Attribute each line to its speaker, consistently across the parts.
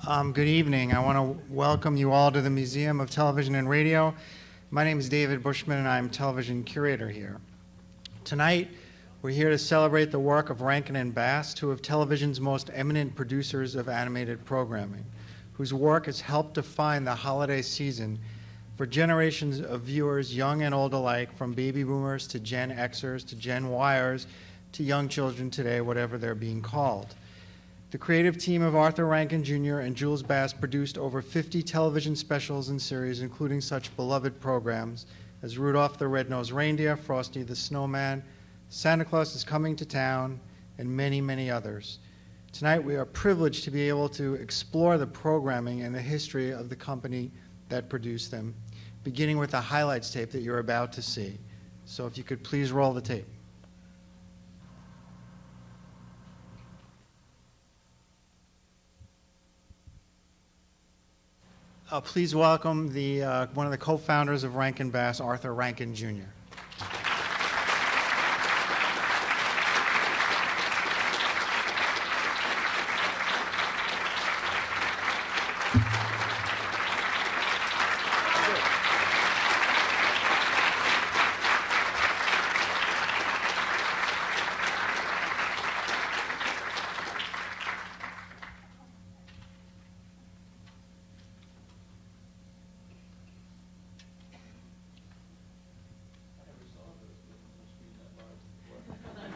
Speaker 1: Good evening. I want to welcome you all to the Museum of Television and Radio. My name is David Bushman, and I'm television curator here. Tonight, we're here to celebrate the work of Rankin and Bass, two of television's most eminent producers of animated programming, whose work has helped define the holiday season for generations of viewers, young and old alike, from baby boomers to Gen Xers to Gen Yers to young children today, whatever they're being called. The creative team of Arthur Rankin Jr. and Jules Bass produced over 50 television specials and series, including such beloved programs as Rudolph the Red-Nosed Reindeer, Frosty the Snowman, Santa Claus is Coming to Town, and many, many others. Tonight, we are privileged to be able to explore the programming and the history of the company that produced them, beginning with the highlights tape that you're about to see. So if you could please roll the tape. Please welcome one of the co-founders of Rankin Bass, Arthur Rankin Jr.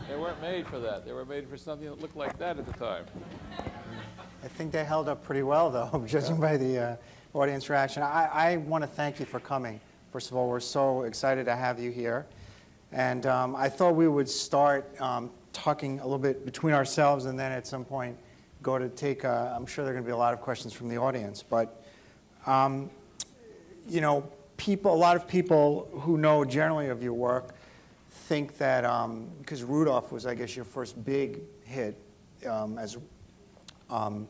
Speaker 2: They weren't made for that. They were made for something that looked like that at the time.
Speaker 1: I think they held up pretty well, though, judging by the audience reaction. I want to thank you for coming. First of all, we're so excited to have you here. And I thought we would start talking a little bit between ourselves and then at some point go to take, I'm sure there are going to be a lot of questions from the audience. But, you know, a lot of people who know generally of your work think that because Rudolph was, I guess, your first big hit on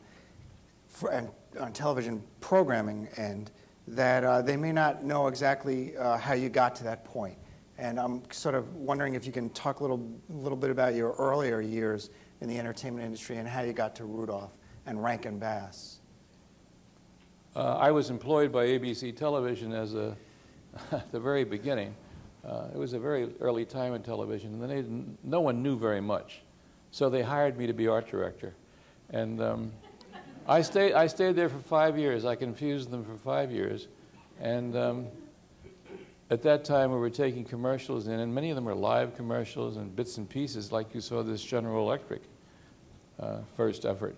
Speaker 1: television programming, and that they may not know exactly how you got to that point. And I'm sort of wondering if you can talk a little bit about your earlier years in the entertainment industry and how you got to Rudolph and Rankin Bass.
Speaker 2: I was employed by ABC Television as at the very beginning. It was a very early time in television, and no one knew very much. So they hired me to be art director. And I stayed there for 5 years. I confused them for 5 years. And at that time, we were taking commercials in, and many of them were live commercials and bits and pieces, like you saw this General Electric first effort.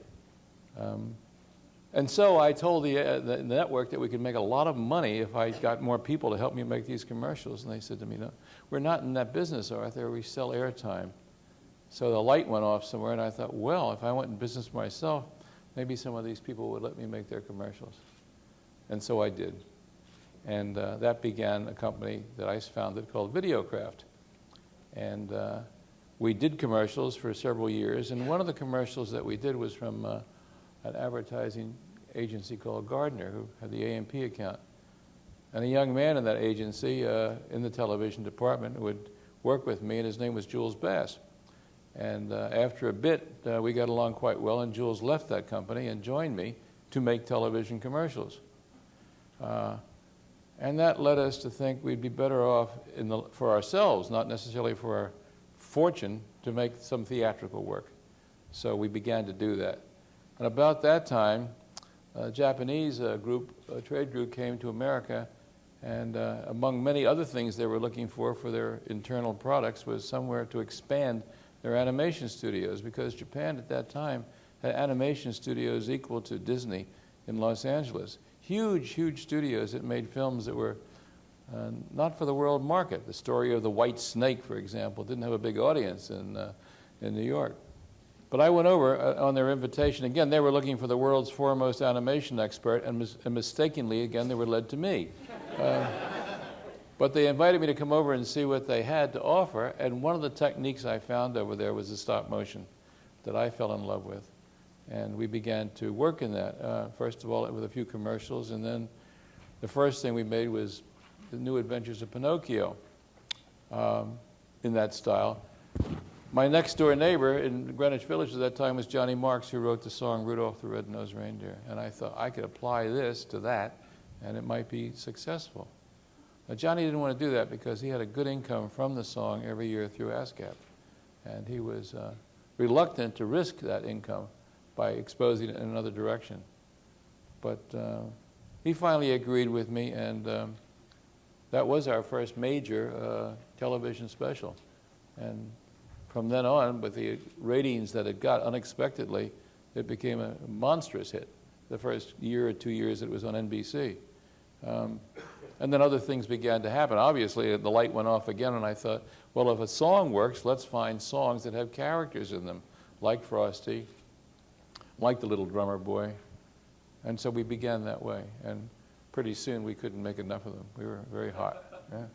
Speaker 2: And so I told the network that we could make a lot of money if I got more people to help me make these commercials. And they said to me, no, we're not in that business, Arthur. We sell airtime. So the light went off somewhere, and I thought, well, if I went in business myself, maybe some of these people would let me make their commercials. And so I did. And that began a company that I founded called Videocraft. And we did commercials for several years. And one of the commercials that we did was from an advertising agency called Gardner, who had the AMP account. And a young man in that agency, in the television department, would work with me, and his name was Jules Bass. And after a bit, we got along quite well, and Jules left that company and joined me to make television commercials. And that led us to think we'd be better off for ourselves, not necessarily for our fortune, to make some theatrical work. So we began to do that. And about that time, a Japanese trade group came to America, and among many other things they were looking for their internal products was somewhere to expand their animation studios, because Japan at that time had animation studios equal to Disney in Los Angeles. Huge, huge studios that made films that were not for the world market. The story of the White Snake, for example, didn't have a big audience in New York. But I went over on their invitation. Again, they were looking for the world's foremost animation expert, and mistakenly, again, they were led to me. But they invited me to come over and see what they had to offer, and one of the techniques I found over there was the stop motion that I fell in love with. And we began to work in that, first of all with a few commercials, and then the first thing we made was The New Adventures of Pinocchio in that style. My next-door neighbor in Greenwich Village at that time was Johnny Marks, who wrote the song Rudolph the Red-Nosed Reindeer. And I thought I could apply this to that, and it might be successful. Now, Johnny didn't want to do that because he had a good income from the song every year through ASCAP. And he was reluctant to risk that income by exposing it in another direction. But he finally agreed with me, and that was our first major television special. And from then on, with the ratings that it got unexpectedly, it became a monstrous hit the first year or 2 years it was on NBC. And then other things began to happen. Obviously, the light went off again, and I thought, well, if a song works, let's find songs that have characters in them, like Frosty, like the Little Drummer Boy. And so we began that way. And pretty soon, we couldn't make enough of them. We were very hot. Yeah.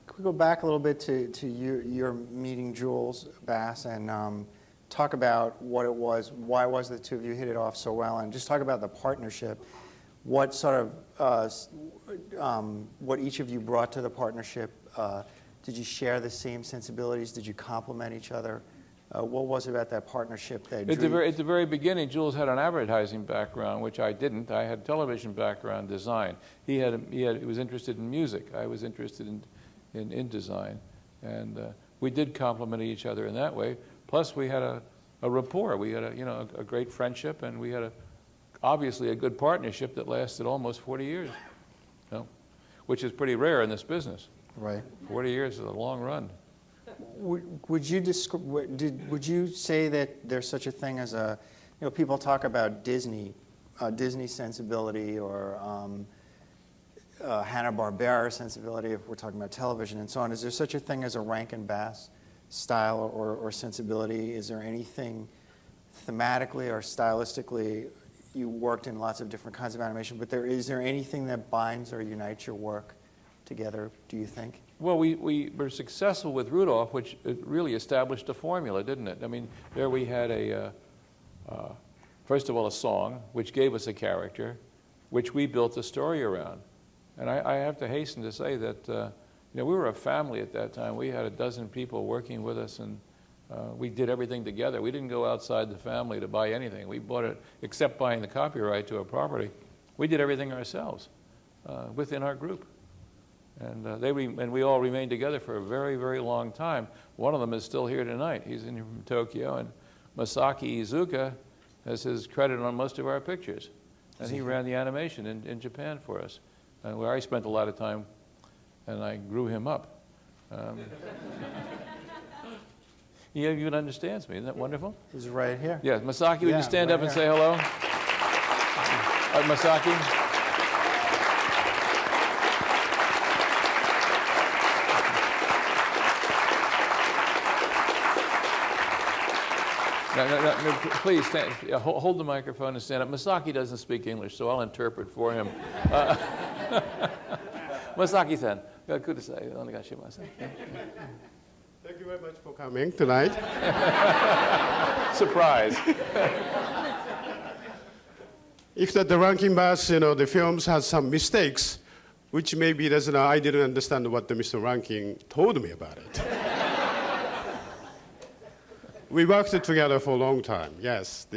Speaker 1: Could we go back a little bit to your meeting Jules Bass and talk about what it was, why was the two of you hit it off so well, and just talk about the partnership. What sort of, what each of you brought to the partnership? Did you share the same sensibilities? Did you complement each other? What was it about that partnership that drew?
Speaker 2: At the very beginning, Jules had an advertising background, which I didn't. I had television background, design. He was interested in music. I was interested in design. And we did complement each other in that way. Plus, we had a rapport. We had a great friendship, and we had obviously a good partnership that lasted almost 40 years, which is pretty rare in this business.
Speaker 1: Right.
Speaker 2: 40 years is a long run.
Speaker 1: Would you say that there's such a thing as people talk about Disney sensibility or Hanna-Barbera sensibility if we're talking about television and so on. Is there such a thing as a Rankin Bass style or sensibility? Is there anything thematically or stylistically? You worked in lots of different kinds of animation, but is there anything that binds or unites your work together, do you think?
Speaker 2: Well, we were successful with Rudolph, which really established a formula, didn't it? I mean, there we had first of all, a song, which gave us a character, which we built a story around. And I have to hasten to say that we were a family at that time. We had a dozen people working with us, and we did everything together. We didn't go outside the family to buy anything. We bought it, except buying the copyright to a property. We did everything ourselves within our group. And we all remained together for a very, very long time. One of them is still here tonight. He's in from Tokyo, and Masaki Iizuka has his credit on most of our pictures. And he ran the animation in Japan for us, where I spent a lot of time, and I grew him up. He even understands me. Isn't that wonderful?
Speaker 1: He's right here.
Speaker 2: Yeah, Masaki, would you stand up and say hello? Masaki. No, please stand, hold the microphone and stand up. Masaki doesn't speak English, so I'll interpret for him. Masaki-san, kudasai, onegaishimasu.
Speaker 3: Thank you very much for coming tonight.
Speaker 2: Surprise.
Speaker 3: If the Rankin Bass, the films has some mistakes, which maybe I didn't understand what the Mr. Rankin told me about it. We worked together for a long time, yes.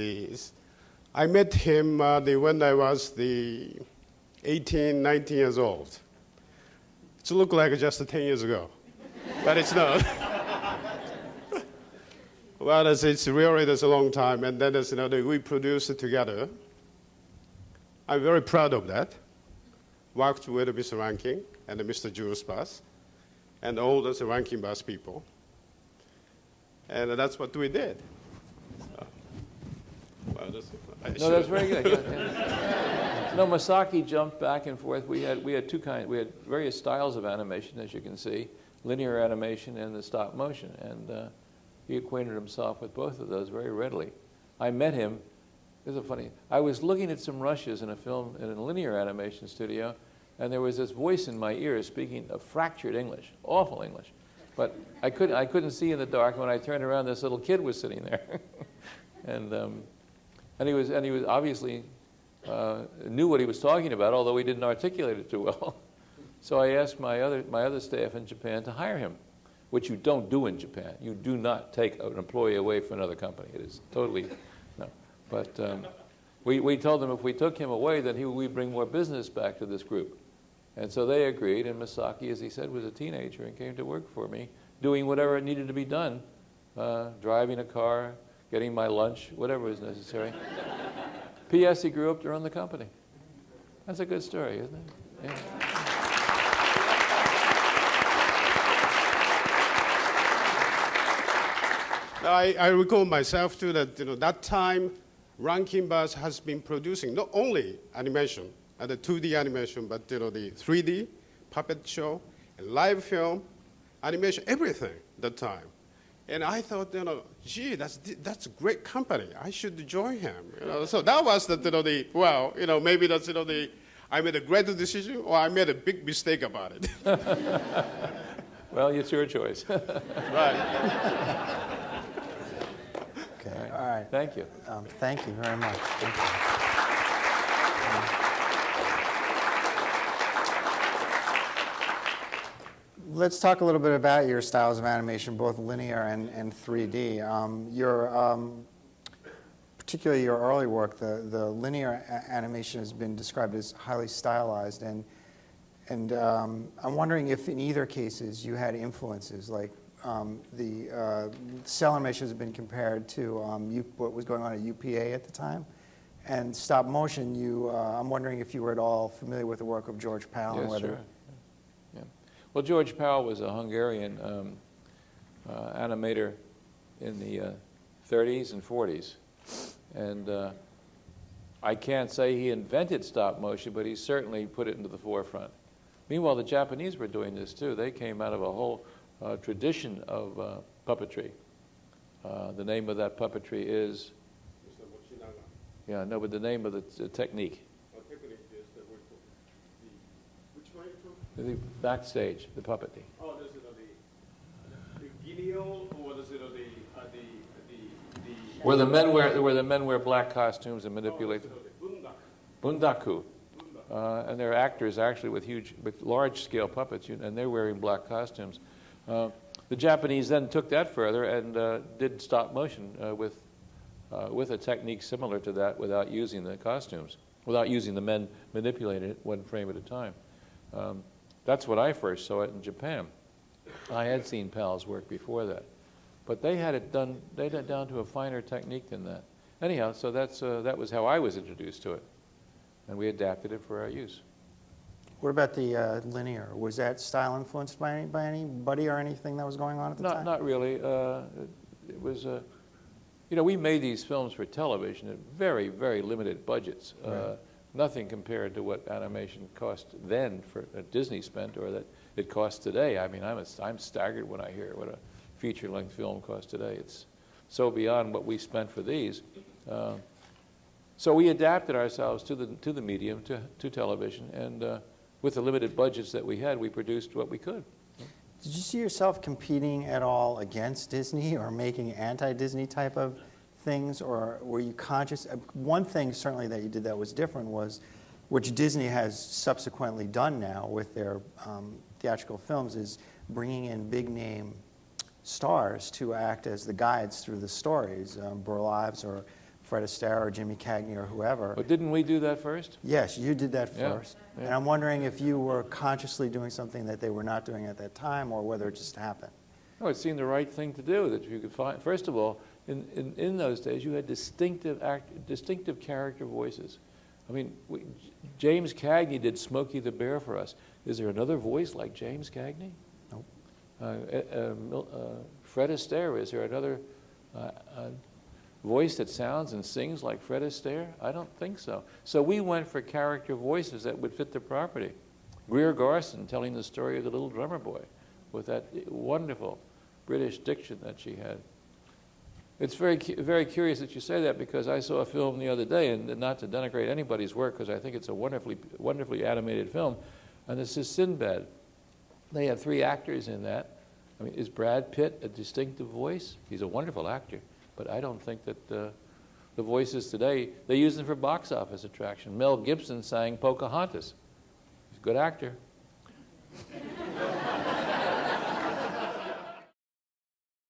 Speaker 3: I met him when I was 18, 19 years old. It looked like just 10 years ago, but it's not. Well, it's really a long time, and then we produced it together. I'm very proud of that. Worked with Mr. Rankin and Mr. Jules Bass, and all those Rankin Bass people. And that's what we did.
Speaker 2: That's very good. Yeah. No, Masaki jumped back and forth. We had two kinds. We had various styles of animation, as you can see, linear animation and the stop motion. And he acquainted himself with both of those very readily. I met him. This is funny. I was looking at some rushes in a film in a linear animation studio, and there was this voice in my ear speaking a fractured English, awful English. But I couldn't see in the dark. When I turned around, this little kid was sitting there, and he was obviously knew what he was talking about, although he didn't articulate it too well. So I asked my other staff in Japan to hire him, which you don't do in Japan. You do not take an employee away from another company. It is totally, no. But we told them if we took him away, then we'd bring more business back to this group. And so they agreed, and Misaki, as he said, was a teenager and came to work for me, doing whatever needed to be done, driving a car, getting my lunch, whatever was necessary. P.S. He grew up to run the company. That's a good story, isn't it? Yeah.
Speaker 3: I recall myself too that that time Rankin Bass has been producing not only animation, the 2D animation, but the 3D puppet show, and live film, animation, everything that time. And I thought, gee, that's a great company. I should join him. So that was maybe that's I made a great decision or I made a big mistake about it.
Speaker 2: Well, it's your choice.
Speaker 3: Right.
Speaker 1: Okay. All right.
Speaker 2: Thank you.
Speaker 1: Thank you very much. Thank you. Let's talk a little bit about your styles of animation, both linear and 3D. Particularly your early work, the linear animation has been described as highly stylized, and I'm wondering if in either cases you had influences, like the cell animation has been compared to what was going on at UPA at the time, and stop motion. I'm wondering if you were at all familiar with the work of George Powell.
Speaker 2: Yes,
Speaker 1: and whether
Speaker 2: sure. Yeah. Well, George Powell was a Hungarian animator in the 30s and 40s. And I can't say he invented stop motion, but he certainly put it into the forefront. Meanwhile, the Japanese were doing this too. They came out of a whole tradition of puppetry. The name of that puppetry is... Yeah, no, but the name of the technique.
Speaker 3: Technique is which one?
Speaker 2: The backstage, the puppetry.
Speaker 3: Oh, there's the guineal, or there's the
Speaker 2: Where the men wear black costumes and manipulate them. Bundaku. And they're actors actually with large-scale puppets, and they're wearing black costumes. The Japanese then took that further and did stop motion with a technique similar to that without using the costumes, without using the men manipulating it one frame at a time. That's when I first saw it in Japan. I had seen Powell's work before that. But they had it down to a finer technique than that. Anyhow, so that was how I was introduced to it. And we adapted it for our use.
Speaker 1: What about the linear? Was that style influenced by anybody or anything that was going on at the time?
Speaker 2: Not really. It was, we made these films for television at very, very limited budgets.
Speaker 1: Right.
Speaker 2: Nothing compared to what animation cost then for Disney spent or that it costs today. I mean, I'm staggered when I hear what a feature-length film costs today. It's so beyond what we spent for these. So we adapted ourselves to the medium, to television, and with the limited budgets that we had, we produced what we could.
Speaker 1: Did you see yourself competing at all against Disney or making anti-Disney type of things, or were you conscious? One thing certainly that you did that was different was, which Disney has subsequently done now with their theatrical films, is bringing in big-name stars to act as the guides through the stories, Burl Ives or Fred Astaire or Jimmy Cagney or whoever.
Speaker 2: But didn't we do that first?
Speaker 1: Yes, you did that
Speaker 2: Yeah,
Speaker 1: first.
Speaker 2: yeah.
Speaker 1: And I'm wondering if you were consciously doing something that they were not doing at that time, or whether it just happened.
Speaker 2: No, it seemed the right thing to do, that you could find. First of all, in those days, you had distinctive character voices. I mean, James Cagney did Smokey the Bear for us. Is there another voice like James Cagney?
Speaker 1: Nope.
Speaker 2: Fred Astaire, is there another voice that sounds and sings like Fred Astaire? I don't think so. So we went for character voices that would fit the property. Greer Garson telling the story of the little drummer boy with that wonderful British diction that she had. It's very, very curious that you say that, because I saw a film the other day, and not to denigrate anybody's work, because I think it's a wonderfully animated film, and this is Sinbad. They have 3 actors in that. I mean, is Brad Pitt a distinctive voice? He's a wonderful actor, but I don't think that the voices today, they use them for box office attraction. Mel Gibson sang Pocahontas. He's a good actor.